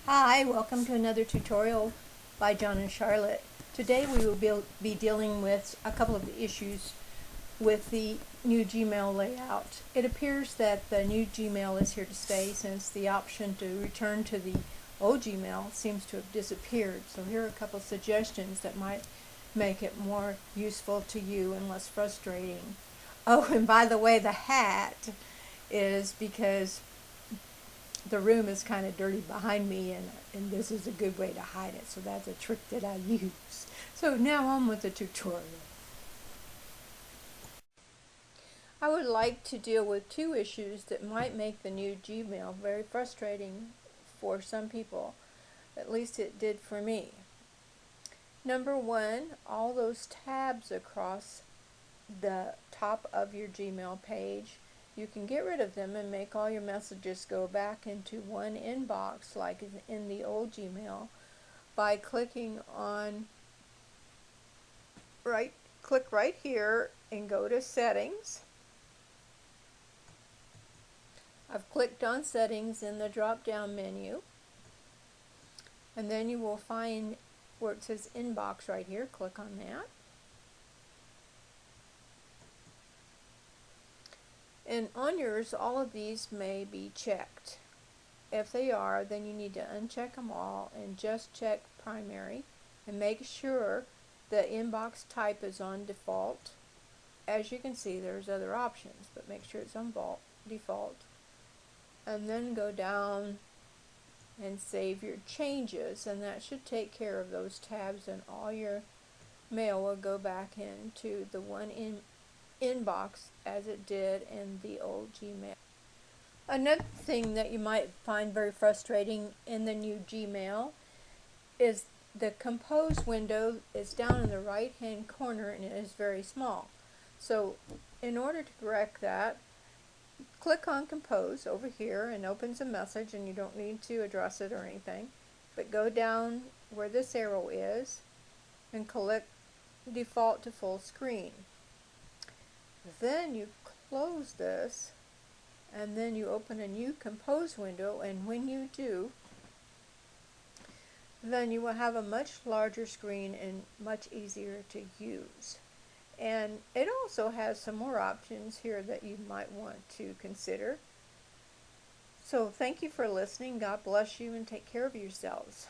Hi, welcome to another tutorial by John and Charlotte. Today we will be dealing with a couple of issues with the new Gmail layout. It appears that the new Gmail is here to stay since the option to return to the old Gmail seems to have disappeared. So here are a couple of suggestions that might make it more useful to you and less frustrating. Oh, and by the way, the hat is because the room is kind of dirty behind me, and this is a good way to hide it, so that's a trick that I use. So now on with the tutorial. I would like to deal with two issues that might make the new Gmail very frustrating for some people. At least it did for me. Number one, all those tabs across the top of your Gmail page, you can get rid of them and make all your messages go back into one inbox like in the old Gmail by clicking on click right here and go to settings. I've clicked on settings in the drop down menu, and then you will find where it says inbox right here. Click on that. And on yours, all of these may be checked. If they are, then you need to uncheck them all and just check primary and make sure the inbox type is on default. As you can see, there's other options, but make sure it's on default. And then go down and save your changes, and that should take care of those tabs, and all your mail will go back into the one inbox as it did in the old Gmail. Another thing that you might find very frustrating in the new Gmail is the compose window is down in the right hand corner and it is very small. So in order to correct that, click on compose over here and opens a message, and you don't need to address it or anything, but go down where this arrow is and click default to full screen. Then you close this, and then you open a new compose window, and when you do, then you will have a much larger screen and much easier to use. And it also has some more options here that you might want to consider. So thank you for listening. God bless you, and take care of yourselves.